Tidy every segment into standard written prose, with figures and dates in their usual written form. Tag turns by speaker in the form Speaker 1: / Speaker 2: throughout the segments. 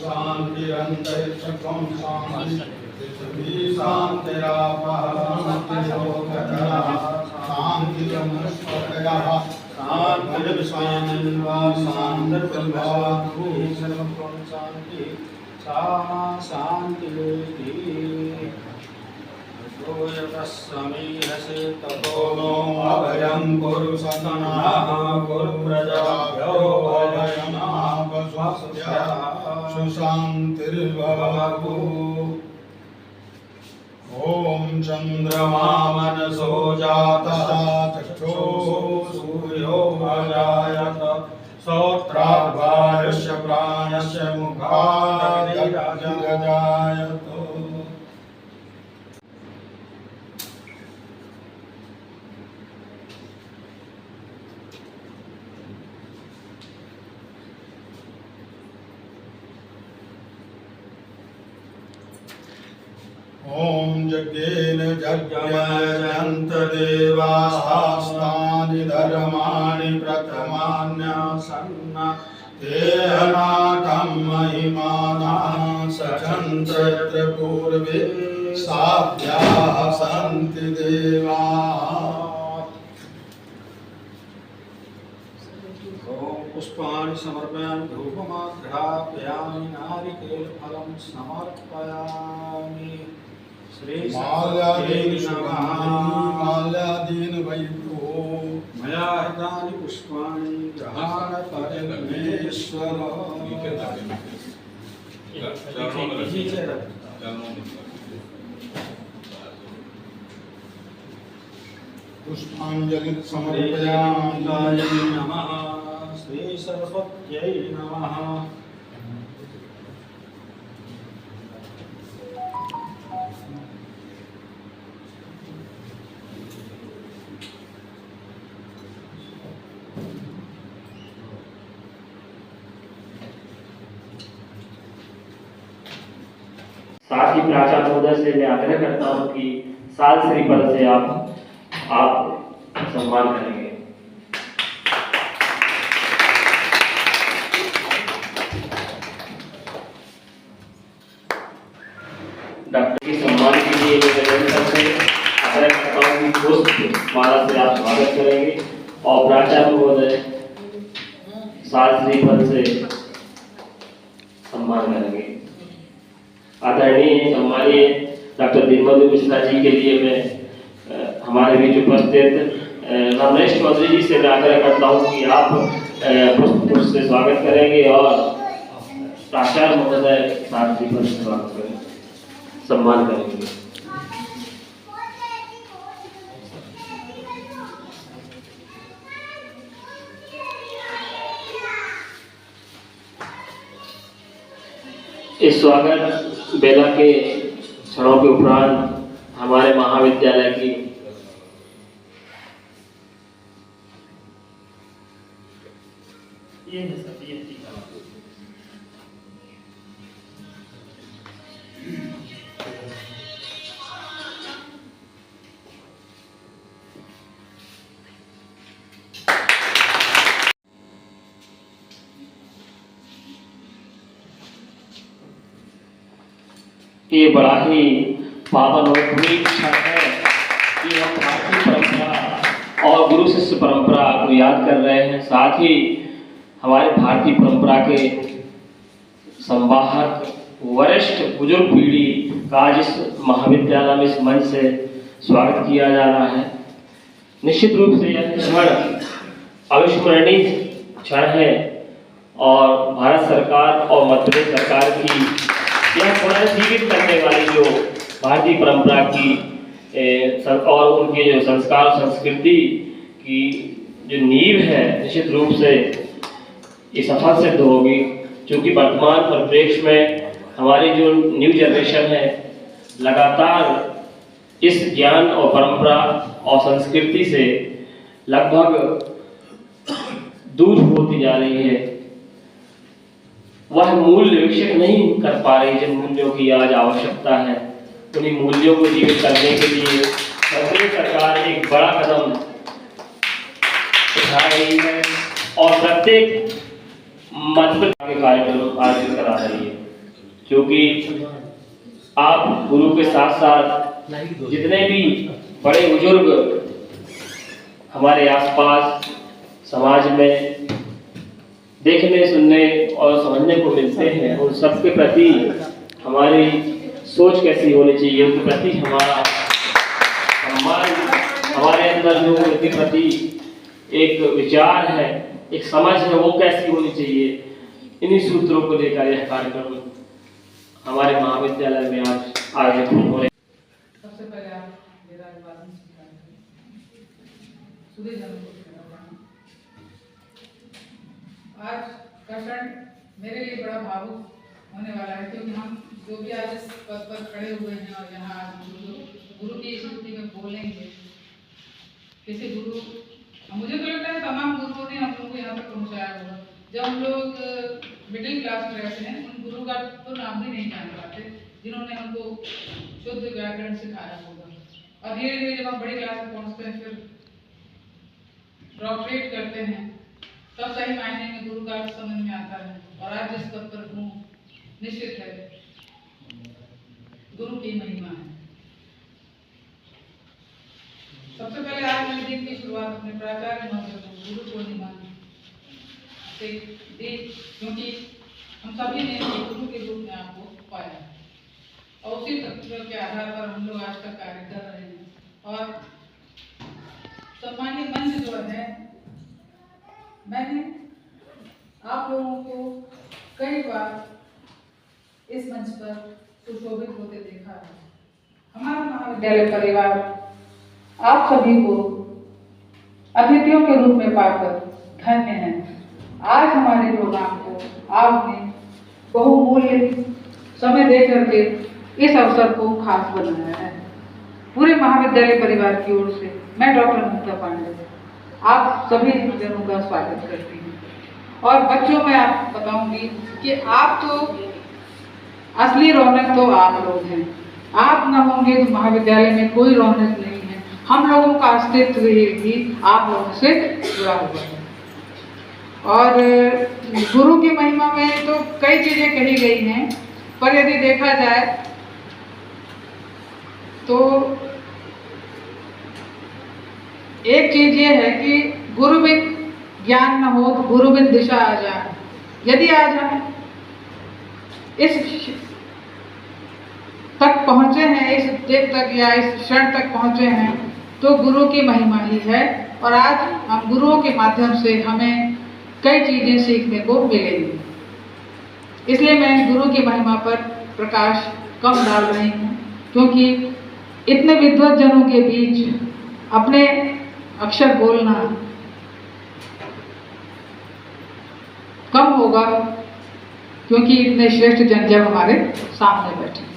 Speaker 1: शांतिरंतरिक्षं शांति पृथ्वी शांतिरापः शांतिरमस्पतयः शांतिर्विश्वानन्वा शांति सा शांतिरेति यतस्समीहसे ततो नो अभयं कुरु सतनः कुरु प्रजाभ्यो अभयमापस्वस्य सुशान्तिर्भवतु। ॐ चन्द्रमा मनसो जातः चक्षुः सूर्यो अजायत श्रोत्राद्वायुश्च प्राणस्य मुखादग्निरजायत। ॐ यज्ञेन यज्ञयन्त देवास्तानि धर्माणि प्रथमान्यासन्न तेनाकं महिमानः सचन्त्र पूर्वे साध्याः सन्ति देवाः। पुष्पाणि समर्पयामि धूपमाघ्रापयामि नारिकेलफलं समर्पयामि। माल्यादीन वैभो मया हृतानि पुष्पाणि ग्रहाण परमेश्वर। पुष्पांजलि समर्पयामि। नमः श्री सरस्वत्यै नमः।
Speaker 2: साथ ही प्राचार्य महोदय से मैं आग्रह करता हूं कि साल श्री पद से आप सम्मान करेंगे। डॉक्टर के सम्मान के लिए मैं निरंतर से आग्रह करता हूं कि पुष्प माला से आप स्वागत करेंगे और प्राचार्य महोदय साल श्री पद से सम्मान करेंगे। आदरणीय सम्मानीय डॉक्टर दीनबंधु मिश्रा जी के लिए मैं हमारे बीच उपस्थित रमेश चौधरी जी से मैं आग्रह करता हूं कि आप पुष्प से स्वागत करेंगे और प्राचार्य महोदय साथ ही स्वागत करेंगे, सम्मान करेंगे। इस स्वागत बेला के क्षणों के उपरांत हमारे महाविद्यालय की ये बड़ा ही पावन और पुनीत क्षण है कि हम भारतीय परंपरा और गुरु शिष्य परंपरा को याद कर रहे हैं। साथ ही हमारे भारतीय परंपरा के संवाहक वरिष्ठ बुजुर्ग पीढ़ी का आज इस महाविद्यालय में इस मंच से स्वागत किया जा रहा है। निश्चित रूप से यह क्षण अविस्मरणीय क्षण है और भारत सरकार और मध्य प्रदेश सरकार की यह पुनर्जीवित करने वाली जो भारतीय परंपरा की और उनके जो संस्कार और संस्कृति की जो नींव है, निश्चित रूप से ये सफल सिद्ध होगी। क्योंकि वर्तमान परिप्रेक्ष्य में हमारी जो न्यू जनरेशन है लगातार इस ज्ञान और परंपरा और संस्कृति से लगभग दूर होती जा रही है। वह मूल्य विकसित नहीं कर पा रही जिन मूल्यों की आज आवश्यकता है। उन्हीं मूल्यों को जीवित करने के लिए प्रदेश सरकार एक बड़ा कदम उठा रही है और प्रत्येक मध्य के कार्यक्रम आयोजित करा रही है, क्योंकि आप गुरु के साथ साथ जितने भी बड़े बुजुर्ग हमारे आसपास समाज में देखने, सुनने और समझने को मिलते हैं, उन सबके प्रति हमारी सोच कैसी होनी चाहिए, उनके प्रति हमारा सम्मान, हमारे अंदर जो उनके प्रति एक विचार है, एक समझ है, वो कैसी होनी चाहिए, इन्हीं सूत्रों को लेकर यह कार्यक्रम हमारे महाविद्यालय में आज आयोजित हो रहे।
Speaker 3: सबसे पहले आप मेरा अभिवादन स्वीकार करें। सुधीर जन्म आज का क्षण मेरे लिए बड़ा भावुक होने वाला है, क्योंकि हम जो भी आज इस पद पर खड़े हुए हैं और यहाँ आज गुरु की स्मृति में बोलेंगे, किसी गुरु, मुझे तो लगता है तमाम गुरुओं ने हम लोग को यहाँ तक पहुँचाया होगा। जब हम लोग मिडिल क्लास में रहते हैं, उन गुरु का तो नाम भी नहीं जान पाते जिन्होंने हमको शुद्ध व्याकरण सिखाया होगा। और धीरे धीरे जब हम बड़ी क्लास में पहुँचते हैं, फिर डॉक्टरेट करते हैं, तब सही मायने में गुरु का समझ में आता है। और आज जिस पद पर हूँ, निश्चित है गुरु की महिमा है। सबसे पहले आज मेरे दिन की शुरुआत अपने प्राचार्य महोदय को गुरु पूर्णिमा से दी, क्योंकि हम सभी ने गुरु के रूप में आपको पाया और उसी तत्व के आधार पर हम लोग आज तक कार्य कर रहे हैं। और सम्मानीय मंच जो है, मैंने आप लोगों को कई बार इस मंच पर सुशोभित होते देखा है। हमारा महाविद्यालय परिवार आप सभी को अतिथियों के रूप में पाकर धन्य है। आज हमारे प्रोग्राम को आपने बहुमूल्य समय दे करके इस अवसर को खास बनाया है। पूरे महाविद्यालय परिवार की ओर से मैं डॉक्टर मुक्ता पांडे आप सभी जनों का स्वागत करती हूँ। और बच्चों में आप बताऊंगी कि आप तो असली रौनक तो आप लोग हैं। आप न होंगे तो महाविद्यालय में कोई रौनक नहीं है। हम लोगों का अस्तित्व ही आप लोगों से जुड़ा हुआ है। और गुरु की महिमा में तो कई चीजें कही गई हैं, पर यदि देखा जाए तो एक चीज ये है कि गुरु बिन ज्ञान न हो, गुरु बिन दिशा आ जाए। यदि आज हम इस तक पहुंचे हैं, इस देव तक या इस क्षण तक पहुंचे हैं, तो गुरु की महिमा ही है। और आज हम गुरुओं के माध्यम से हमें कई चीजें सीखने को मिलेंगी। इसलिए मैं गुरु की महिमा पर प्रकाश कम डाल रही हूँ, क्योंकि इतने विद्वत जनों के बीच अपने अक्षर बोलना कम होगा, क्योंकि इतने श्रेष्ठ जन जब हमारे सामने बैठे।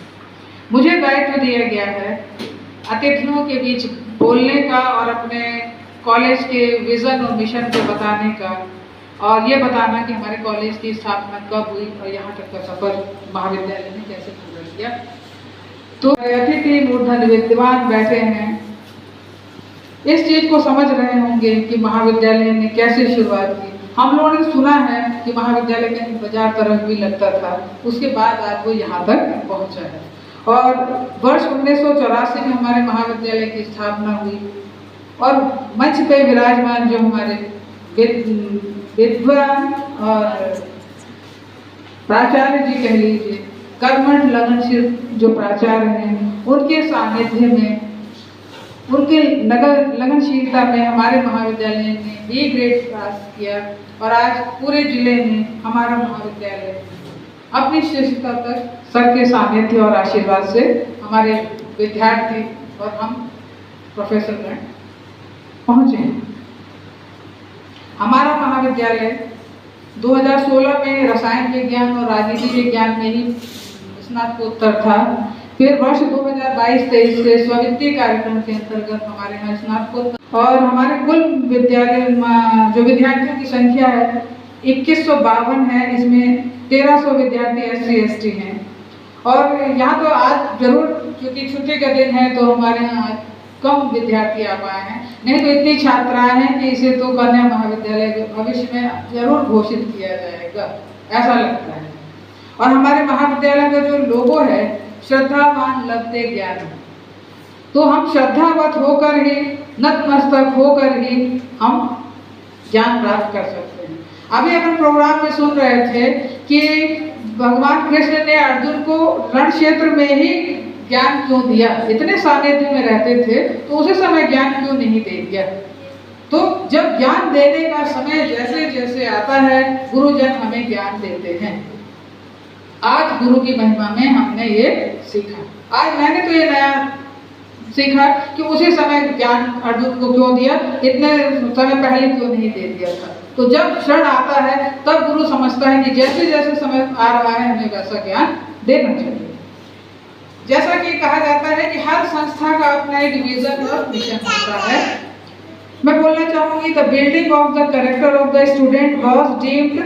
Speaker 3: मुझे दायित्व दिया गया है अतिथियों के बीच बोलने का और अपने कॉलेज के विजन और मिशन को बताने का, और ये बताना कि हमारे कॉलेज की स्थापना कब हुई और यहाँ तक का सफर महाविद्यालय ने कैसे पूरा किया। तो अतिथि मूर्धन विद्वान बैठे हैं, इस चीज को समझ रहे होंगे कि महाविद्यालय ने कैसे शुरुआत की। हम लोगों ने सुना है कि महाविद्यालय कहीं बाजार तरफ भी लगता था, उसके बाद आज वो यहाँ तक पहुँचा है। और वर्ष 1984 में हमारे महाविद्यालय की स्थापना हुई और मंच पे विराजमान जो हमारे विद्वान और प्राचार्य जी कह लीजिए, कर्मठ लगनशील जो प्राचार्य हैं, उनके सानिध्य में, उनके लगनशीलता में हमारे महाविद्यालय ने बी ग्रेड पास किया। और आज पूरे जिले में हमारा महाविद्यालय अपनी श्रेष्ठता तक सर के सानिध्य और आशीर्वाद से हमारे विद्यार्थी और हम प्रोफेसर गण पहुँचे हैं। हमारा महाविद्यालय 2016 में रसायन विज्ञान और राजनीति विज्ञान में ही स्नातकोत्तर था। फिर वर्ष 2022-23 से स्ववित्तीय कार्यक्रम के अंतर्गत हमारे यहाँ स्नातकोत्तर, और हमारे कुल विद्यालय जो विद्यार्थियों की संख्या है 2152 है। इसमें 1300 विद्यार्थी SC/ST हैं। और यहाँ तो आज जरूर क्योंकि छुट्टी का दिन है तो हमारे यहाँ कम विद्यार्थी आ पाए हैं, नहीं तो इतनी छात्राएं हैं कि इसे तो कन्या महाविद्यालय भविष्य में जरूर घोषित किया जाएगा। ऐसा लगता है। और हमारे महाविद्यालय का जो लोगो है, श्रद्धावान लभते ज्ञान, तो हम श्रद्धावत होकर ही, नतमस्तक होकर ही हम ज्ञान प्राप्त कर सकते हैं। अभी अपन प्रोग्राम में सुन रहे थे कि भगवान कृष्ण ने अर्जुन को रण क्षेत्र में ही ज्ञान क्यों दिया, इतने सानिध्य में रहते थे तो उसी समय ज्ञान क्यों नहीं दे दिया। तो जब ज्ञान देने का समय जैसे जैसे आता है, गुरुजन हमें ज्ञान देते हैं। आज गुरु की महिमा में हमने ये सीखा। आज मैंने तो ये नया सीखा कि उसी समय ज्ञान अर्जुन को क्यों दिया, इतने समय पहले क्यों नहीं दे दिया था। तो जब क्षण आता है तब गुरु समझता है कि जैसे जैसे समय आ रहा है हमें वैसा ज्ञान देना चाहिए। जैसा कि कहा जाता है कि हर संस्था का अपना एक विजन और मिशन होता है। मैं बोलना चाहूंगी, the building of the character of the student was deemed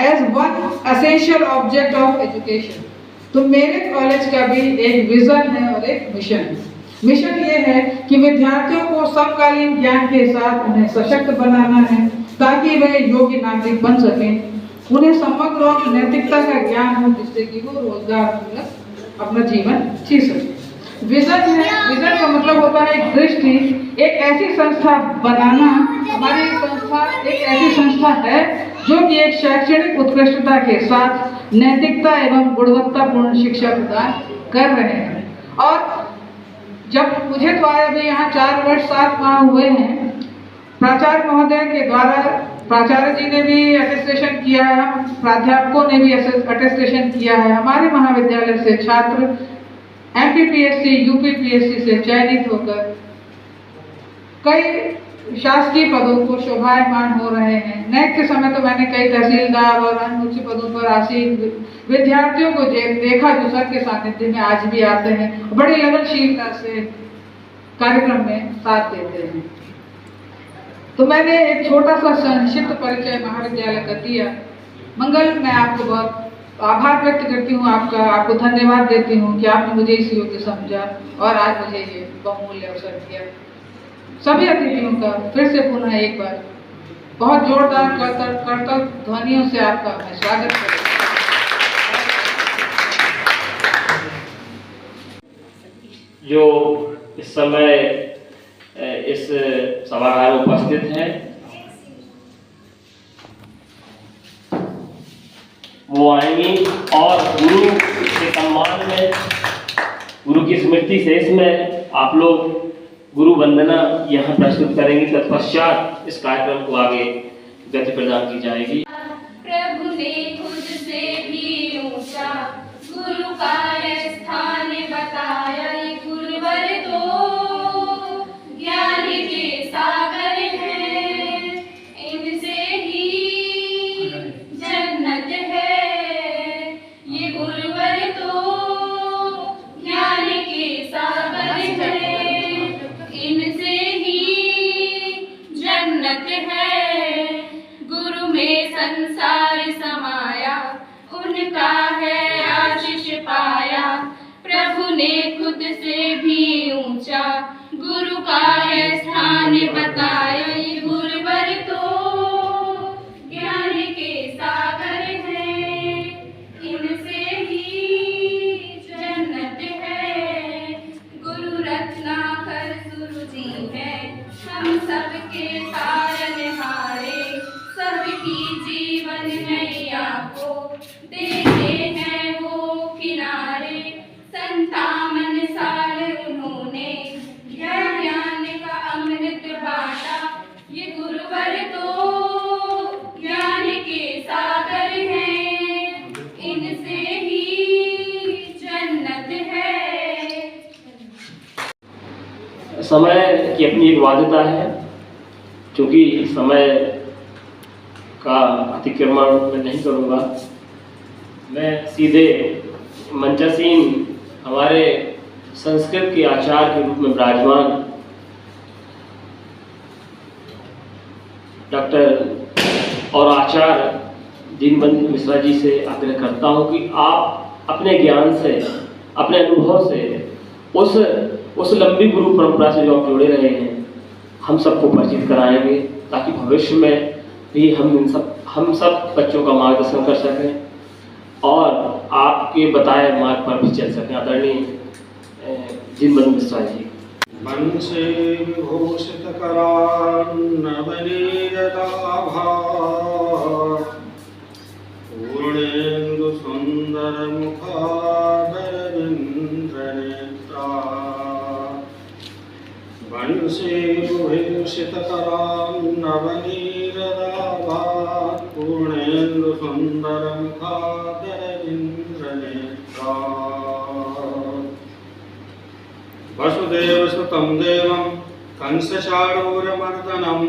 Speaker 3: as one essential object of education. तो मेरे कॉलेज का भी एक विजन है और एक मिशन है। मिशन ये है कि विद्यार्थियों को समकालीन ज्ञान के साथ उन्हें सशक्त बनाना है ताकि वे योग्य नागरिक बन सकें। उन्हें समग्र और नैतिकता का ज्ञान हो जिससे कि वो रोजगार पूर्वक अपना जीवन जी सके। विजन है, विजन का मतलब होता है एक दृष्टि, एक ऐसी संस्था बनाना। हमारी संस्था एक ऐसी संस्था है जो कि एक शैक्षणिक उत्कृष्टता के साथ नैतिकता एवं गुणवत्तापूर्ण शिक्षा प्रदान कर रहे हैं। और जब मुझे तो आए अभी यहाँ 4 वर्ष 7 माह हुए हैं, प्राचार्य महोदय के द्वारा प्राचार्य जी ने भी अटेस्टेशन किया है, हम प्राध्यापकों ने भी अटेस्टेशन किया है। हमारे महाविद्यालय से छात्र एमपीपीएससी, यूपीपीएससी से चयनित होकर कई शासकीय पदों को शोभायमान हो रहे हैं। नैक के समय तो मैंने कई तहसीलदार और अन्य उच्च पदों पर आसीन विद्यार्थियों को देखा जो सर के सानिध्य में आज भी आते हैं, बड़ी लगनशीलता से कार्यक्रम में साथ देते हैं। तो मैंने एक छोटा सा संक्षिप्त परिचय महाविद्यालय का दिया। मंगल, मैं आपको बहुत आभार व्यक्त करती हूँ, आपको धन्यवाद देती हूँ कि आपने मुझे इस योग्य समझा और आज मुझे ये बहुमूल्य अवसर दिया। सभी अतिथियों का फिर से पुनः एक बार बहुत जोरदार करतब ध्वनियों से आपका मैं स्वागत करती हूँ।
Speaker 2: जो इस समय इस सभागार में उपस्थित हैं, वो आएंगी और गुरु के सम्मान में, गुरु की स्मृति से इसमें आप लोग गुरु वंदना यहाँ प्रस्तुत करेंगे। तत्पश्चात इस कार्यक्रम को आगे गति प्रदान की जाएगी।
Speaker 4: प्रभु ने खुद से भी ऊंचा गुरु का स्थान बताया। ये गुरुवर तो ज्ञान के सागर हैं, इनसे ही जन्नत है। ये गुरुवर तो ज्ञान के सागर हैं, इनसे ही जन्नत है। गुरु में संसार समाया, उनका है आशीष पाया। प्रभु ने खुद से भी ऊंचा गुरु का है स्थान बताया। ये गुरुवर तो ज्ञान के सागर हैं, इनसे ही जन्नत है। गुरु रत्नाकर गुरु जी है, हम सबके तारनहारे। सबकी जीवन नैया को देते हैं वो किनारे। 57 साल उन्होंने ज्ञान का अमृत बांटा। ये गुरुवर तो ज्ञान के सागर हैं, इनसे ही जन्नत है।
Speaker 2: समय की अपनी एक वाध्यता है, क्योंकि समय का अतिक्रमण मैं नहीं करूँगा। मैं सीधे मंचासीन हमारे संस्कृत के आचार्य के रूप में विराजमान डॉक्टर और आचार्य दीनबंधु मिश्रा जी से आग्रह करता हूँ कि आप अपने ज्ञान से, अपने अनुभव से उस लंबी गुरु परंपरा से जो आप जुड़े रहे हैं, हम सबको परिचित कराएंगे, ताकि भविष्य में भी हम सब बच्चों का मार्गदर्शन कर सकें और आपके बताए मार्ग पर भी चल सकें। आदरणीय जिनमनु मिश्रा जी।
Speaker 1: वंशे विभूषित पूर्णेन्दु सुंदर मुखादरविंद्रनेत्रा वंशे विभूषित पूर्णेन्दु सुंदर मुखादरविंद्रनेत्रा वसुदेवसुतं देवं कंसचाणूरमर्दनं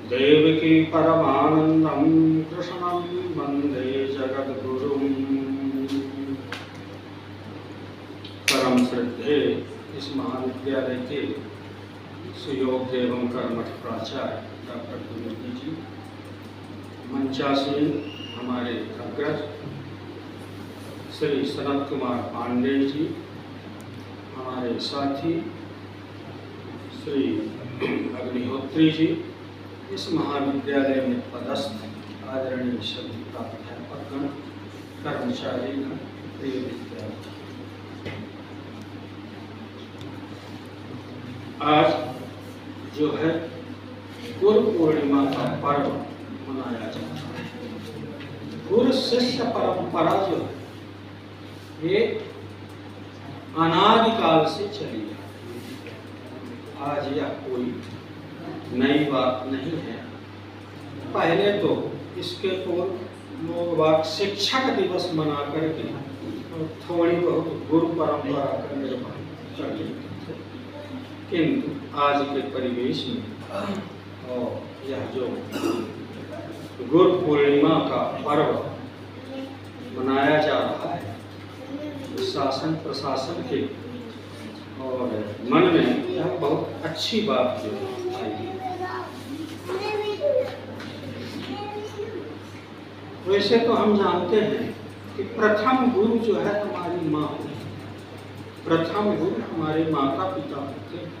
Speaker 1: देवकी परमानंदं कृष्णं वंदे जगद्गुरुं। परम श्रद्धेय इस महाविद्यालय के सुयोग्य एवं कर्मठ प्राचार्य डॉक्टर द्विवेदी जी, मंचासीन हमारे अग्रज श्री सनत कुमार पांडे जी, हमारे साथी श्री अग्निहोत्री जी, इस महाविद्यालय में पदस्थ आदरणीय सभी प्राध्यापकगण, कर्मचारीगण, प्रिय विद्यार्थी, आज जो है गुरु पूर्णिमा का पर्व मनाया जाता है। गुरु शिष्य परंपरा जो है ये अनादिकाल से चली है। आज यह कोई नई बात नहीं है। पहले तो इसके पूर्व लोग बात शिक्षक दिवस मना करके और थोड़ी बहुत गुरु परंपरा का निर्माण कर लेते थे, किंतु आज के परिवेश में और यह जो गुरु पूर्णिमा का पर्व मनाया जा रहा है, शासन प्रशासन के और मन में यह बहुत अच्छी बात जो आई है। वैसे तो हम जानते हैं कि प्रथम गुरु जो है हमारी माँ होती है, प्रथम गुरु हमारे माता पिता होते हैं,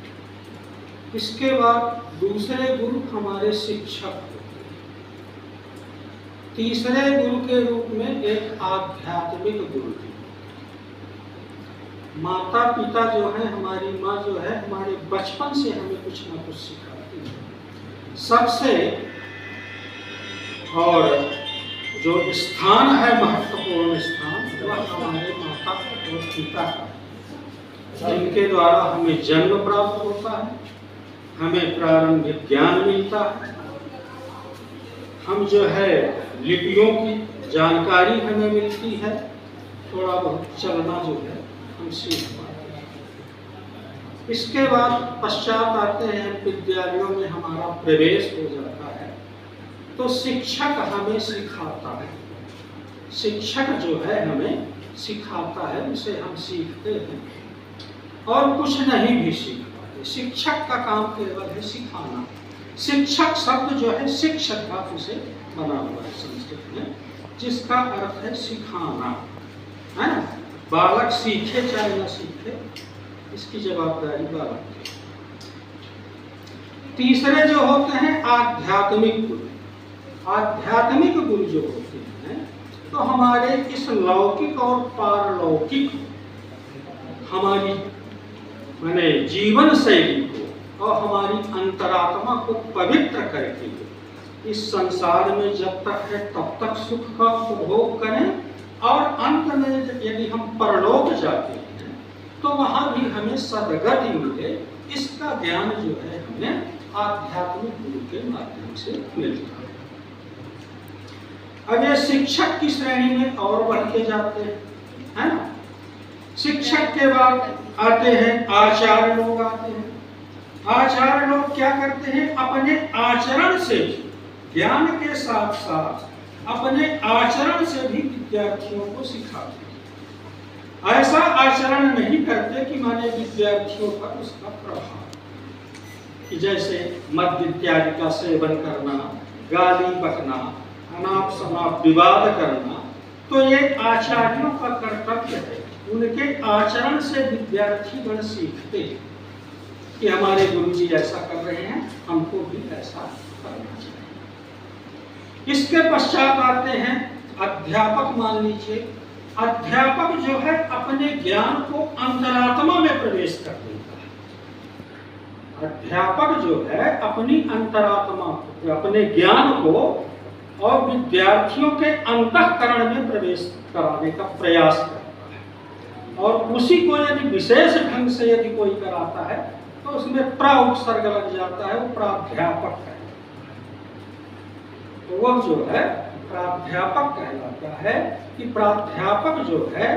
Speaker 1: इसके बाद दूसरे गुरु हमारे शिक्षक होते हैं, तीसरे गुरु के रूप में एक आध्यात्मिक गुरु है। माता पिता जो है, हमारी माँ जो है, हमारे बचपन से हमें कुछ ना कुछ सिखाती है। सबसे और जो स्थान है महत्वपूर्ण स्थान, वह हमारे माता और पिता का, जिनके द्वारा हमें जन्म प्राप्त होता है, हमें प्रारंभिक ज्ञान मिलता है, हम जो है लिपियों की जानकारी हमें मिलती है, थोड़ा बहुत चलना जो है हम सीख पाते हैं। इसके बाद पश्चात आते हैं विद्यालयों में हमारा प्रवेश हो जाता है, तो शिक्षक हमें सिखाता है। शिक्षक जो है हमें सिखाता है, उसे हम सीखते हैं और कुछ नहीं भी सीख पाते। शिक्षक का काम केवल है सिखाना। शिक्षक शब्द जो है शिक्षक धातु से बना हुआ है संस्कृत में, जिसका अर्थ है सिखाना, है ना। बालक सीखे चाहे न सीखे, इसकी जवाबदारी बालक की। तीसरे जो होते हैं आध्यात्मिक गुरु। आध्यात्मिक गुरु जो होते हैं तो हमारे इस लौकिक और पारलौकिक हमारी माने जीवन शैली को और हमारी अंतरात्मा को पवित्र करके इस संसार में जब तक है तब तक सुख का उपभोग करें, और अंत में यदि हम परलोक जाते हैं तो वहां भी हमें सद्गति मिले, इसका ज्ञान जो है हमें आध्यात्मिक गुरु के माध्यम से मिलता है। अब ये शिक्षक की श्रेणी में और बढ़ के जाते हैं, है ना। शिक्षक के बाद आते हैं आचार्य लोग आते हैं। आचार्य लोग क्या करते हैं, अपने आचरण से ज्ञान के साथ साथ अपने आचरण से भी विद्यार्थियों को सिखाते हैं। ऐसा आचरण नहीं करते कि माने विद्यार्थियों पर उसका प्रभाव, कि जैसे मद्य इत्यादि का सेवन करना, गाली बकना, अनाप शनाप विवाद करना, तो ये आचार्यों का कर्तव्य है। उनके आचरण से विद्यार्थी गण सीखते हैं कि हमारे गुरुजी ऐसा कर रहे हैं, हमको भी ऐसा करना चाहिए। इसके पश्चात आते हैं अध्यापक। मान लीजिए अध्यापक जो है अपने ज्ञान को अंतरात्मा में प्रवेश कर देता है। अध्यापक जो है अपनी अंतरात्मा, अपने ज्ञान को और विद्यार्थियों के अंतःकरण में प्रवेश कराने का प्रयास करता है, और उसी को यदि विशेष ढंग से यदि कोई कराता है तो उसमें प्रा उपसर्ग लग जाता है, वो प्राध्यापक है। तो वह जो है प्राध्यापक कहलाता है कि प्राध्यापक जो है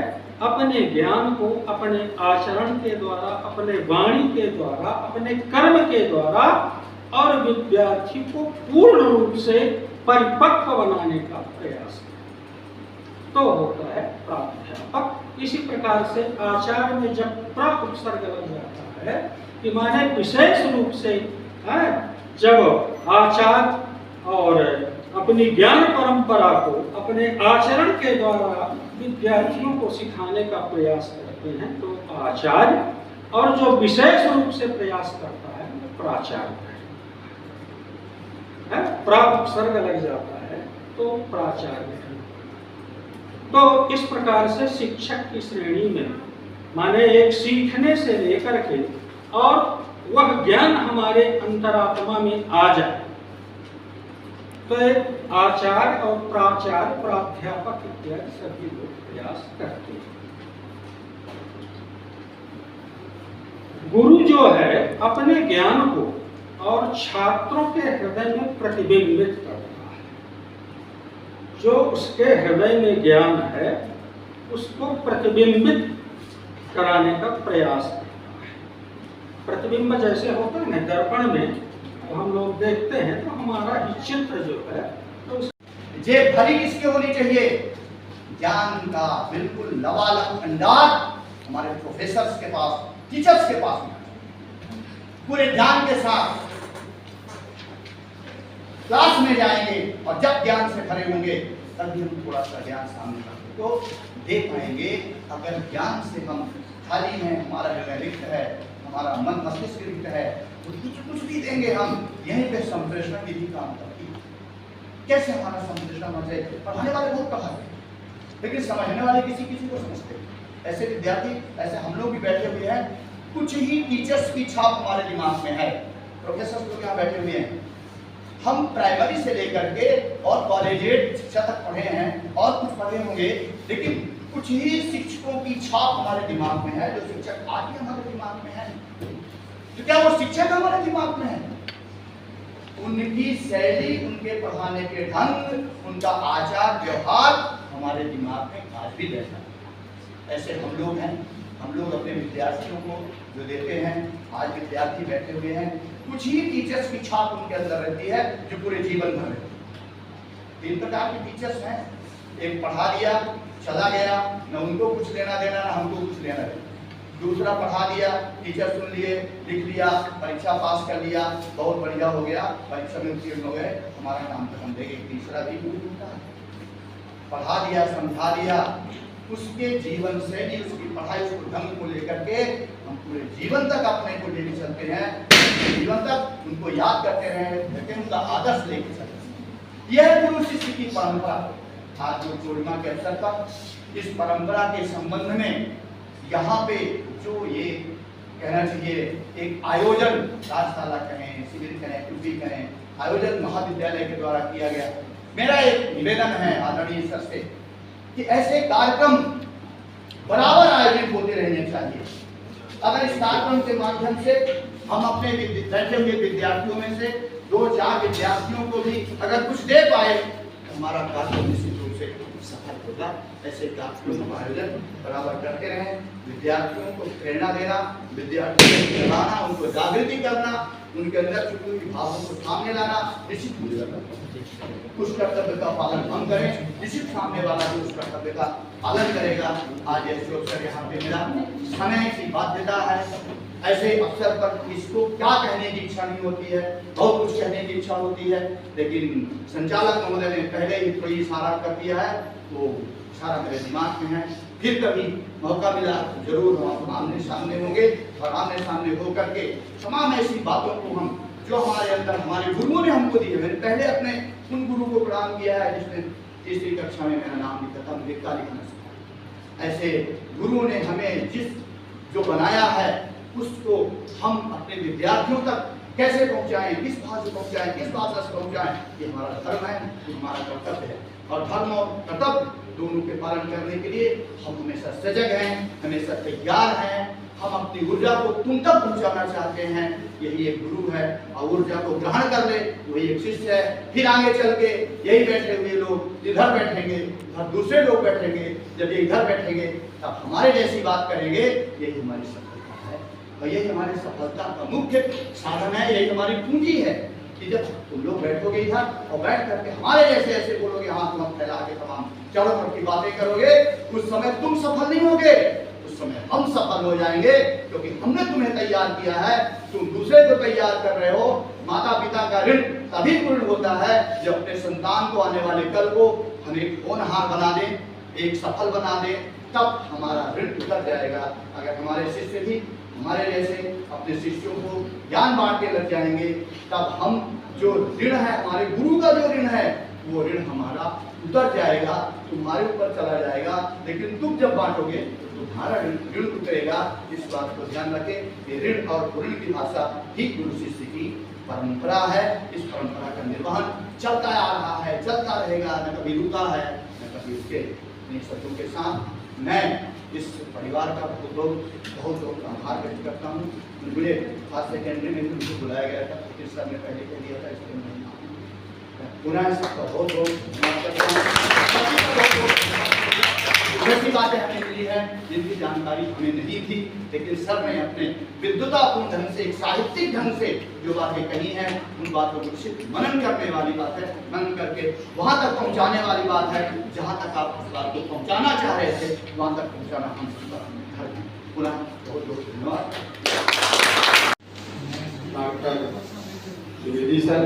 Speaker 1: अपने ज्ञान को अपने आचरण के द्वारा, अपने वाणी के द्वारा, अपने कर्म के द्वारा और विद्यार्थी को पूर्ण रूप से परिपक्व बनाने का प्रयास तो होता है प्राध्यापक। इसी प्रकार से आचार्य में जब प्रा उपसर्ग लग जाता है कि माने विशेष रूप से जब आचार्य और अपनी ज्ञान परंपरा को अपने आचरण के द्वारा विद्यार्थियों को सिखाने का प्रयास करते हैं तो आचार्य, और जो विशेष रूप से प्रयास करता है वो प्राचार्य है। प्रा उपसर्ग लग जाता है तो प्राचार्य है। तो इस प्रकार से शिक्षक की श्रेणी में माने एक सीखने से लेकर के और वह ज्ञान हमारे अंतरात्मा में आ जाए तो एक आचार्य और प्राचार्य, प्राध्यापक इत्यादि सभी लोग प्रयास करते हैं। गुरु जो है अपने ज्ञान को और छात्रों के हृदय में प्रतिबिंबित करता है। जो उसके हृदय में ज्ञान है उसको प्रतिबिंबित कराने का प्रयास करता है। प्रतिबिंब जैसे होता है ना दर्पण में, तो हम लोग देखते हैं तो हमारा ही चित्र जो है तो
Speaker 5: जे भरी किसकी होनी चाहिए? ज्ञान का बिल्कुल लबालब भंडार हमारे प्रोफेसर्स के पास, टीचर्स के पास पूरे ज्ञान के साथ क्लास में जाएंगे और जब ज्ञान से भरे होंगे तभी हम थोड़ा सा ज्ञान सामने तो देख पाएंगे। अगर ज्ञान से हम खाली हैं, हमारा हृदय रिक्त है, हमारा मन मस्तिष्क रिक्त है, तो कुछ भी देंगे हम, यहीं पे संप्रेषण की भी काम करती है। कैसे हमारा संप्रेषण हो जाए? पढ़ाने वाले बहुत पढ़ाते हैं लेकिन समझने वाले किसी को समझते हैं। ऐसे विद्यार्थी, ऐसे हम लोग भी बैठे हुए हैं, कुछ ही टीचर्स की छाप हमारे दिमाग में है। प्रोफेसर लोग यहाँ बैठे हुए हैं, हम प्राइमरी से लेकर के और कॉलेजेट शिक्षा तक पढ़े हैं और कुछ पढ़े होंगे, लेकिन कुछ ही शिक्षकों की छाप हमारे दिमाग में है। जो शिक्षक आज भी हमारे दिमाग में है, तो क्या वो शिक्षक हमारे दिमाग में है? उनकी शैली, उनके पढ़ाने के ढंग, उनका आचार व्यवहार हमारे दिमाग में आज भी रहता है। ऐसे हम लोग हैं, हम लोग अपने विद्यार्थियों को जो देते हैं, आज विद्यार्थी बैठे हुए हैं, कुछ ही टीचर्स की छाप उनके अंदर रहती है जो पूरे जीवन भर रहती है। तीन प्रकार के टीचर्स हैं, एक पढ़ा दिया चला गया, न उनको कुछ लेना देना न हमको कुछ लेना देना। दूसरा पढ़ा दिया, टीचर सुन लिए, लिख लिया, परीक्षा पास कर लिया, बहुत बढ़िया हो गया, परीक्षा में उत्तीर्ण हो गए, हमारा काम खत्म। देंगे तीसरा भी होता है, पढ़ा दिया समझा दिया, उसके जीवन शैली, उसकी पढ़ाई, उसको ढंग को लेकर के हम पूरे जीवन तक अपने को लेके चलते हैं, जीवन तक उनको याद करते रहे, उनका आदर्श लेके चलते हैं। यह गुरु शिष्य की परंपरा। आज जो पूर्णिमा के अवसर पर इस परंपरा के संबंध में यहाँ पे जो ये कहना चाहिए एक आयोजन, राजशाला कहें, शिविर कहें, कुछ भी कहें, आयोजन महाविद्यालय के द्वारा किया गया। मेरा एक निवेदन है आदरणीय सर से कि ऐसे कार्यक्रम बराबर आयोजित होते रहने चाहिए। अगर इस कार्यक्रम के माध्यम से हम अपने बैठे हुए विद्यार्थियों में से 2-4 विद्यार्थियों को भी अगर कुछ दे पाए तो हमारा कार्यक्रम निश्चित रूप से सफल होगा। ऐसे कार्यक्रम आयोजन बराबर करते रहें, विद्यार्थियों को प्रेरणा देना, विद्यार्थियों को जगाना, उनको जागृति करना, उनके अंदर छुपी हुई भावों को सामने लाना, निश्चित उस कर्तव्य का पालन हम करें, निश्चित सामने वाला भी उस कर्तव्य का पालन करेगा। आज ऐसे अवसर यहाँ पे मेरा समय की बाध्यता है, ऐसे अवसर पर इसको क्या कहने की इच्छा नहीं होती है, बहुत कुछ कहने की इच्छा होती है, लेकिन संचालक महोदय ने पहले ही थोड़ी इशारा कर दिया है, तो इशारा मेरे दिमाग में है। फिर कभी मौका मिला तो जरूर हम आमने सामने होंगे और आमने सामने होकर के तमाम ऐसी बातों को हम जो हमारे अंदर हमारे गुरुओं ने हमको दी है। मैंने पहले अपने उन गुरु को प्रणाम किया है जिसने तीसरी कक्षा में मेरा नाम लिखा था, मुझे लिखना सिखाया। ऐसे गुरुओं ने हमें जो बनाया है उसको हम अपने विद्यार्थियों तक कैसे पहुंचाएं, किस भाषा से पहुंचाएं, किस भाषा से पहुंचाएं, ये हमारा धर्म है, ये हमारा कर्तव्य है। और धर्म और कर्तव्य दोनों के पालन करने के लिए हम हमेशा सजग हैं, हमेशा तैयार हैं। हम अपनी ऊर्जा को तुम तक पहुंचाना चाहते हैं, यही एक गुरु है। और ऊर्जा को ग्रहण कर ले वही एक शिष्य है। फिर आगे चल के यही बैठे हुए लोग इधर बैठेंगे और दूसरे लोग बैठेंगे, जब ये इधर बैठेंगे तब हमारे जैसी बात करेंगे, यही हमारी सफलता है। और यही हमारी सफलता का मुख्य साधन है, यही हमारी पूंजी है कि जब तुम लोग बैठोगे इधर और बैठ करके हमारे जैसे ऐसे बोलोगे, हाथ मत फैला के तमाम चारों तरफ की बातें करोगे, उस समय तुम सफल नहीं होगे, उस समय हम सफल हो जाएंगे। क्योंकि हमने तुम्हें तैयार किया है, तुम दूसरे को तैयार कर रहे हो। माता पिता का ऋण तभी पूर्ण होता है जब अपने संतान को आने वाले कल को हम एक होनहार बना दें, एक सफल बना दें, तब हमारा ऋण उतर जाएगा। अगर हमारे शिष्य भी हमारे जैसे अपने शिष्यों को ज्ञान बांटने लग जाएंगे, तब हम जो ऋण है, हमारे गुरु का जो ऋण है, वो ऋण हमारा उतर जाएगा, तुम्हारे ऊपर चला जाएगा। लेकिन तुम जब बांटोगे तो तुम्हारा ऋण उतरेगा। इस बात को ध्यान रखें कि ऋण और ऋण की भाषा ही गुरु शिष्य की परंपरा है। इस परंपरा का निर्वहन चलता आ रहा है, चलता रहेगा, न कभी रुका है न कभी उसके शब्दों के साथ मैं इस परिवार का बहुत आभार व्यक्त करता हूँ। मुझे फर्स्ट सेकेंडरी में मुझे बुलाया गया था, इस साल में पहले कह दिया था, इसलिए मैं पुनः सबका बहुत ऐसी बातें हमें मिली है जिनकी जानकारी हमें नहीं थी, लेकिन सर ने अपने विद्वतापूर्ण ढंग से, एक साहित्यिक ढंग से जो बातें कही हैं, उन बातों को निश्चित मनन करने वाली बात है। मनन करके वहां तक पहुंचाने वाली बात है जहां तक आप उस बात को पहुंचाना चाह रहे थे, वहां तक पहुंचाना हम सबका घर है। पुनः बहुत बहुत धन्यवाद।
Speaker 6: डॉक्टर द्विवेदी सर,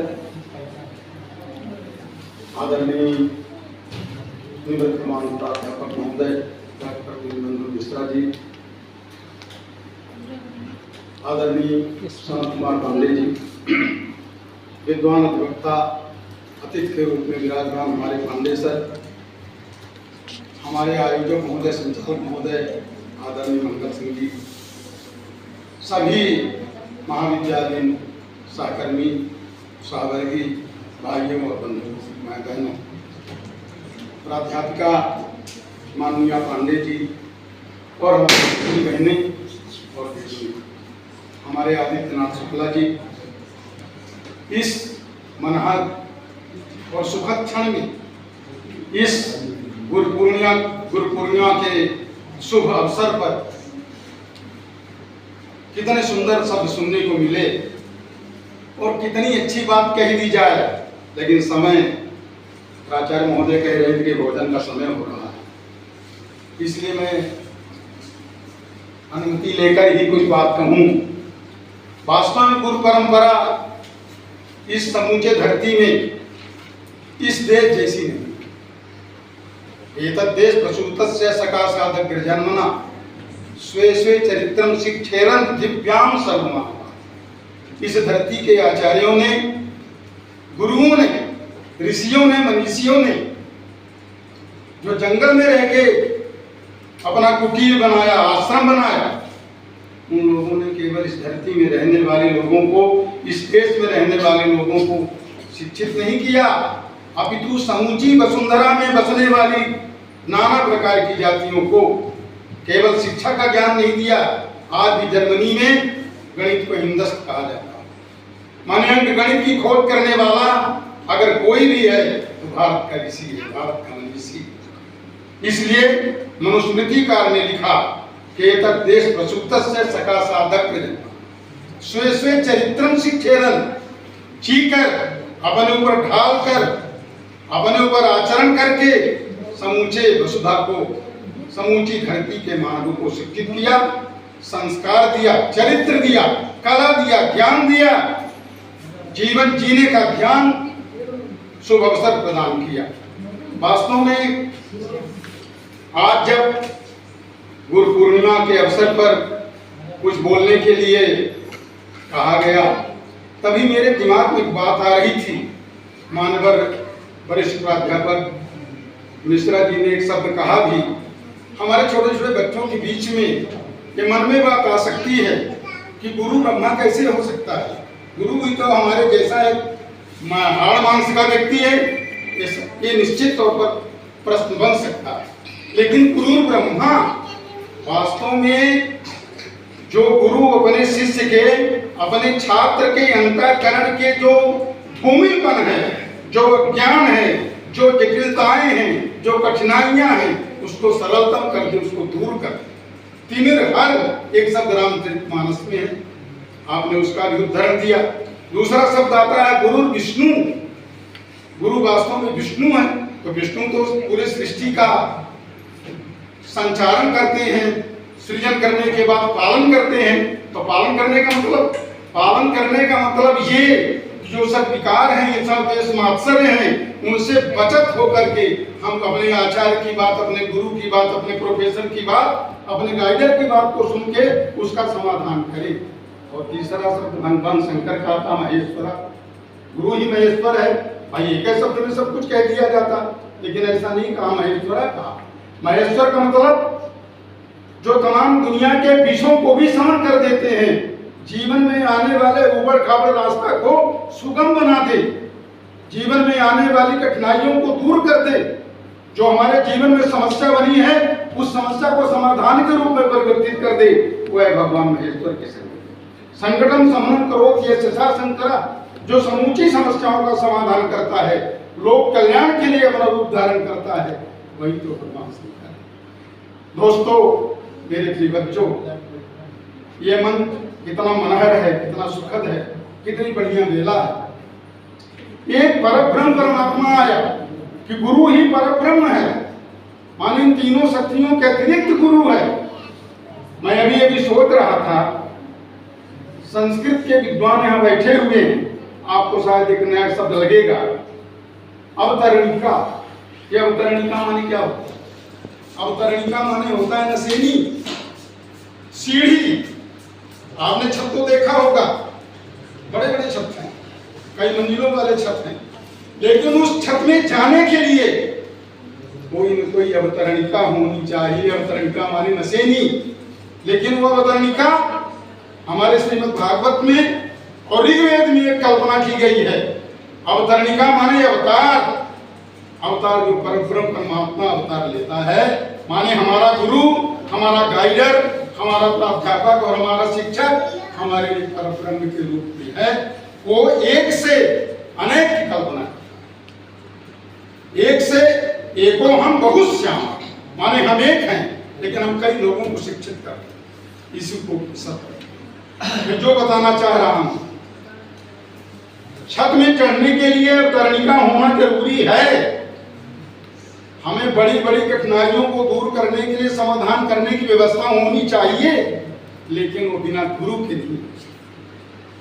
Speaker 6: आदरणीय निवर्तमान प्राध्यापक महोदय डॉक्टर वीरेंद्र मिश्रा जी, आदरणीय शांत कुमार पांडे जी, विद्वान अधिवक्ता अतिथि के रूप में विराजमान हमारे पांडे सर, हमारे आयोजक महोदय, संचालक महोदय आदरणीय मंगल सिंह जी, सभी महाविद्यालयीन सहकर्मी, सहवर्गी भाइयों और बहनों, प्राध्यापिका माननीय पांडे जी और हमारी बहनें और बेटियां, हमारे आदित्यनाथ शुक्ला जी, इस मनहर और सुखद क्षण में, इस गुरु पूर्णिमा के शुभ अवसर पर कितने सुंदर शब्द सुनने को मिले और कितनी अच्छी बात कह दी जाए, लेकिन समय, प्राचार्य महोदय कह रहे थे कि भोजन का समय हो रहा है, इसलिए मैं अनुमति लेकर ही कुछ बात कहूं। वास्तव में गुरु परंपरा इस समूचे धरती में इस देश जैसी नहीं। एतद् देश प्रसूतस्य सका साधक गिरजन्मना स्वे स्वे चरित्रम शिक्षेरन दिव्याम सर्वमा। इस धरती के आचार्यों ने, गुरुओं ने, ऋषियों ने, मनीषियों ने जो जंगल में रह के अपना कुटीर बनाया, आश्रम बनाया, उन लोगों ने केवल इस धरती में रहने वाले लोगों को, इस देश में रहने वाले लोगों को शिक्षित नहीं किया, अपितु समूची वसुंधरा में बसने वाली नाना प्रकार की जातियों को केवल शिक्षा का ज्ञान नहीं दिया। आज भी जर्मनी में गणित को हिंदस्त कहा जाता है, माने अंक गणित की खोज करने वाला अगर कोई भी है तो भारत का ऋषि है, भारत का ऋषि। इसलिए मनुस्मृतिकार ने लिखा कि एतद् देश प्रसूतस्य सका साधक स्वे स्वे चरित्रम शिक्षेरन, चीकर अपने ऊपर ढाल कर, अपने ऊपर आचरण करके समूचे वसुधा को, समूची धरती के मानवों को शिक्षित किया, संस्कार दिया, चरित्र दिया, कला दिया, ज्ञान दिया, जीवन जीने का ज्ञान, शुभ अवसर प्रदान किया। वास्तव में आज जब गुरु पूर्णिमा के अवसर पर कुछ बोलने के लिए कहा गया तभी मेरे दिमाग में एक बात आ रही थी। मानवर वरिष्ठ प्राध्यापक मिश्रा जी ने एक शब्द कहा भी, हमारे छोटे छोटे बच्चों के बीच में ये मन में बात आ सकती है कि गुरु ब्रह्मा कैसे हो सकता है। गुरु भी तो हमारे जैसा एक हाड़ मांस का व्यक्ति है, ये निश्चित तौर पर प्रश्न बन सकता है। लेकिन गुरु ब्रह्मा वास्तव में जो गुरु अपने शिष्य के, अपने छात्र के अंतःकरण के जो धूमिलपन है, जो अज्ञान है, जो जटिलताएं हैं, जो कठिनाइयां हैं, उसको सरलतम कर दे, उसको दूर कर दे। तिमिर हर एक शब्द रामचरितमानस में है, आपने उसका भी उदाहरण दिया। दूसरा शब्द आता है गुरु विष्णु। गुरु वास्तव में विष्णु है, तो विष्णु तो पूरे सृष्टि का संचालन करते हैं, सृजन करने के बाद पालन करते हैं। तो पालन करने का मतलब ये जो सब विकार हैं, ये सब देश मात्सर्य हैं, उनसे बचत होकर के हम अपने आचार्य की बात, अपने गुरु की बात, अपने प्रोफेसर की बात, अपने गाइडर की बात को सुन के उसका समाधान करें। और तीसरा शब्द भगवान शंकर का था महेश्वरा। गुरु ही महेश्वर है। भाई एक शब्द में सब कुछ कह दिया जाता, लेकिन ऐसा नहीं कहा, महेश्वरा कहा। महेश्वर का मतलब जो तमाम दुनिया के विषयों को भी समन कर देते हैं, जीवन में आने वाले उबड़ खाबड़ रास्ता को सुगम बना दे, जीवन में आने वाली कठिनाइयों को दूर कर दे, जो हमारे जीवन में समस्या बनी है उस समस्या को समाधान के रूप में परिवर्तित कर दे, वो है भगवान महेश्वर के संकटम समनम करो ये सचा शंकरा, जो समूची समस्याओं का समाधान करता है, लोक कल्याण के लिए अपना रूप धारण करता है, वही तो भगवान शंकर है। दोस्तों, मेरे प्रिय बच्चों, ये मन कितना मनहर है, कितना सुखद है, कितनी बढ़िया मेला है। एक परब्रह्म परमात्मा आया कि गुरु ही परब्रह्म है, माने इन तीनों शक्तियों के अतिरिक्त गुरु है। मैं अभी सोच रहा था, संस्कृत के विद्वान यहाँ बैठे हुए हैं, आपको शायद एक नया शब्द लगेगा, अवतरणिका। ये अवतरणिका माने क्या होता है? अवतरणिका माने होता है नसेनी, सीढ़ी। आपने छत तो देखा होगा, बड़े बड़े छत हैं, कई मंजिलों वाले छत हैं, लेकिन उस छत में जाने के लिए कोई न कोई अवतरणिका होनी चाहिए। अवतरणिका माने नसेनी। लेकिन वो अवतरणिका हमारे श्रीमद् भागवत में और ऋग्वेद में एक कल्पना की गई है। अवतरणिका माने अवतार। अवतार जो परब्रह्म परमात्मा अवतार लेता है, माने हमारा गुरु, हमारा गाइडर, हमारा प्राध्यापक और हमारा शिक्षक हमारे लिए परब्रह्म के रूप में है। वो एक से अनेक की कल्पना, एक से एको हम बहुत श्याम, माने हम एक हैं लेकिन हम कई लोगों को शिक्षित करते हैं। इसी को सत्य मैं जो बताना चाह रहा हूं, छत में चढ़ने के लिए अवतरणिका होना जरूरी है। हमें बड़ी बड़ी कठिनाइयों को दूर करने के लिए समाधान करने की व्यवस्था होनी चाहिए, लेकिन वो बिना गुरु के नहीं।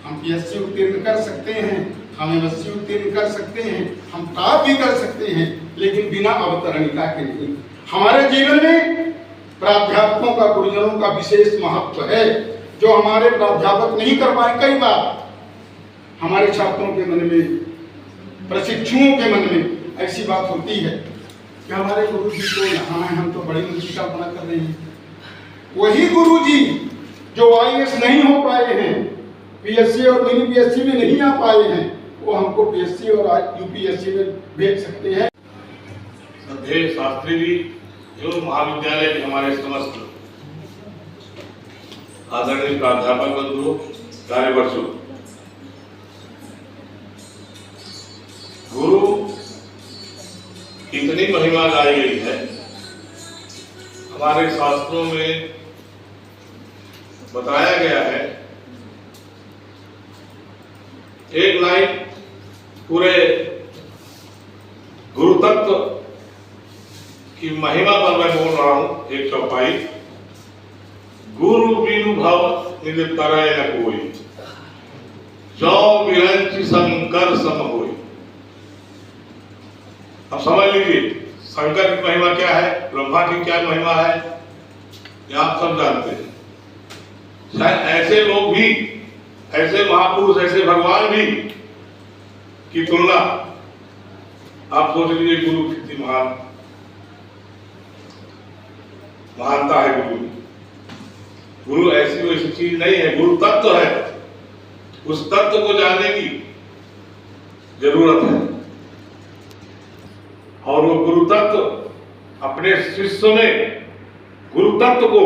Speaker 6: हम पीएससी उत्तीर्ण कर सकते हैं, हम एमएससी उत्तीर्ण कर सकते हैं, हम टॉप भी कर सकते हैं, लेकिन बिना अवतरणिका के नहीं। हमारे जीवन में प्राध्यापकों का, गुरुजनों का विशेष महत्व है, जो हमारे प्राध्यापक नहीं कर पाए। कई बार हमारे छात्रों के मन में, प्रशिक्षुओं के मन में ऐसी बात होती है कि हमारे गुरु जी तो यहाँ हैं, हम तो बड़ी ऊंची कल्पना कर रहे हैं। वही गुरु जी जो आईएएस नहीं हो पाए हैं, पीएससी और मिनी पीएससी में नहीं आ पाए हैं, वो हमको पीएससी और यूपीएससी में भेज सकते हैं।
Speaker 7: श्रद्धेय शास्त्री जी एवं महाविद्यालय के हमारे समस्त आदरणीय प्राध्यापक बंधु, कार्यवर्षों, गुरु कितनी महिमा गाई गई है। हमारे शास्त्रों में बताया गया है, एक लाइन पूरे गुरु तत्व की महिमा पर मैं बोल रहा हूं, एक चौपाई। गुरु बिनु भव निज तरय न कोई, जो विरंच शंकर सम होई। अब समझ लीजिए शंकर की महिमा क्या है, ब्रह्मा की क्या महिमा है, ये आप सब जानते हैं। शायद ऐसे लोग भी ऐसे महापुरुष, ऐसे भगवान भी की तुलना आप सोच लीजिए, गुरु कितनी महानता है। गुरु ऐसी वैसी चीज नहीं है, गुरु तत्व है। उस तत्व को जानने की जरूरत है और वो गुरु तत्व अपने शिष्य में गुरु तत्व को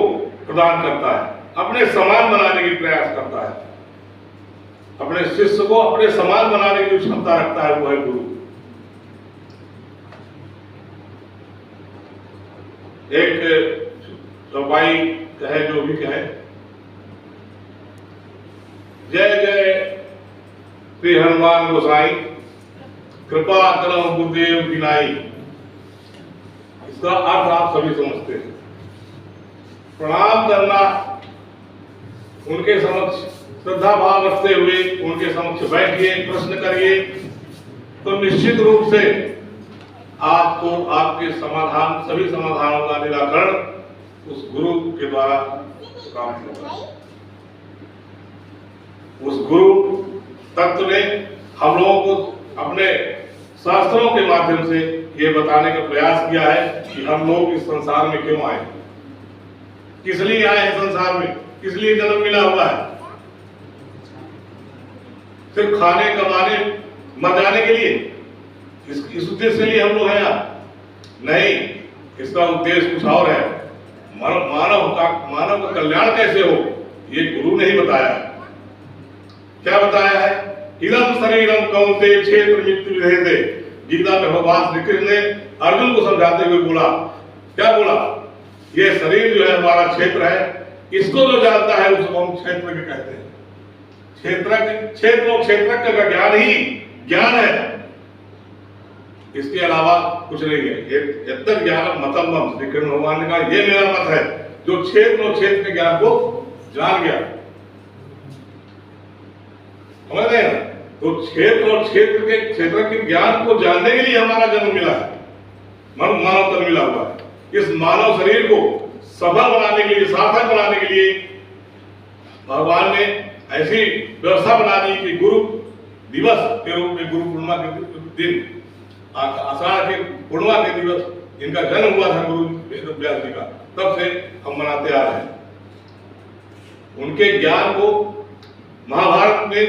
Speaker 7: प्रदान करता है, अपने समान बनाने की प्रयास करता है, अपने शिष्य को अपने समान बनाने की क्षमता रखता है, वो है गुरु। एक चौपाई कहे, जो भी कहे, जय जय श्री हनुमान गोसाई, कृपा करम गुरुदेव बिनाई। इसका अर्थ आप सभी समझते हैं। प्रणाम करना, उनके समक्ष श्रद्धा भाव रखते हुए उनके समक्ष बैठिए, प्रश्न करिए, तो निश्चित रूप से आपको आपके समाधान, सभी समाधानों का निराकरण उस गुरु के द्वारा प्राप्त होगा। उस गुरु तत्व ने हम लोगों को अपने शास्त्रों के माध्यम से ये बताने का प्रयास किया है कि हम लोग इस संसार में क्यों आए, किस लिए आए हैं संसार में, किस लिए जन्म मिला हुआ है। सिर्फ खाने, कमाने, मर जाने के लिए, इस उद्देश्य के लिए हम लोग हैं यहाँ? नहीं, इसका उद्देश्य कुछ और है। मानव का कल्याण कैसे हो, ये गुरु ने ही बताया है। क्या बताया है? इदम शरीरम कौन्तेय क्षेत्र मृत्यु विधेयते। गीता में भगवान श्री कृष्ण ने अर्जुन को समझाते हुए बोला, क्या बोला? ये शरीर जो है हमारा क्षेत्र है, इसको जो जानता है उसको हम क्षेत्र के कहते हैं। क्षेत्रज्ञ का ज्ञान ही ज्ञान है, इसके अलावा कुछ नहीं है। यत्तद् ज्ञानम मतम मम, श्री कृष्ण भगवान ने कहा, ये मेरा मत है, जो क्षेत्र के ज्ञान को जान गया। समझ रहे हैं? तो क्षेत्र के ज्ञान को जानने के लिए हमारा जन्म मिला है, मानव तन मिला हुआ है। इस मानव शरीर को सफल बनाने के लिए, सार्थक बनाने के लिए भगवान ने ऐसी व्यवस्था बना दी कि गुरु दिवस के रूप में, गुरु पूर्णिमा के दिन, आषाढ़ के पूर्णिमा के दिवस इनका जन्म हुआ था गुरु व्यास जी का, तब से हम मनाते आ रहे हैं। उनके ज्ञान को महाभारत में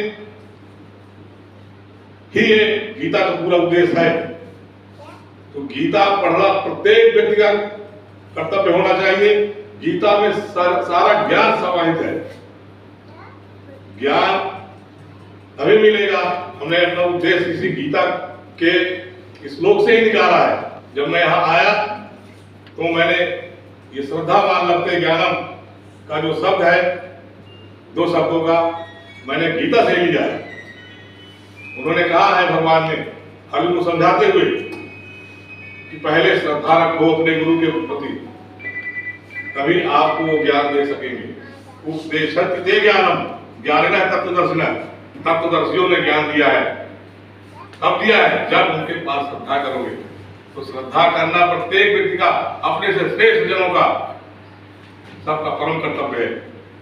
Speaker 7: ही ये गीता का पूरा उद्देश्य है। तो गीता पढ़ना प्रत्येक व्यक्ति का कर्तव्य होना चाहिए। गीता में सारा ज्ञान समाहित है। ज्ञान तभी मिलेगा, हमने अपना उद्देश्य इसी गीता के श्लोक से ही निकाला है। जब मैं यहाँ आया तो मैंने ये श्रद्धावान लभते ज्ञानम का जो शब्द है, 2 शब्दों का मैंने गीता से लिया है। उन्होंने कहा है भगवान ने अर्जुन को समझाते हुए कि पहले श्रद्धा रखो अपने गुरु के प्रति, तभी आपको वो ज्ञान दे सकेंगे। उपदेशत ते ज्ञानम, ज्ञानिनः तत्त्वदर्शिनः, तत्वदर्शियों ने ज्ञान दिया है। कब दिया है? जब उनके पास श्रद्धा करोगे। तो श्रद्धा करना प्रत्येक व्यक्ति का, अपने से श्रेष्ठ जनों का, सबका परम कर्तव्य है।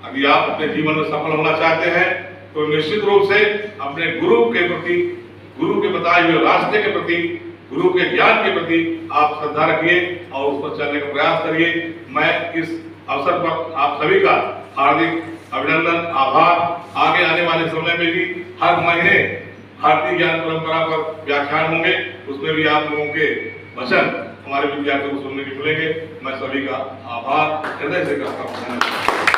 Speaker 7: यदि आप अपने जीवन में सफल होना चाहते हैं तो निश्चित रूप से अपने गुरु के प्रति, गुरु के बताए हुए रास्ते के प्रति, गुरु के ज्ञान के प्रति आप श्रद्धा रखिए और उस पर चलने का प्रयास करिए। मैं इस अवसर पर आप सभी का हार्दिक अभिनंदन, आभार। आगे आने वाले समय में भी हर महीने भारतीय ज्ञान परंपरा पर व्याख्यान होंगे, उसमें भी आप लोगों के वचन हमारे विद्यार्थियों को सुनने को मिलेंगे। मैं सभी का आभार हृदय से करता हूँ।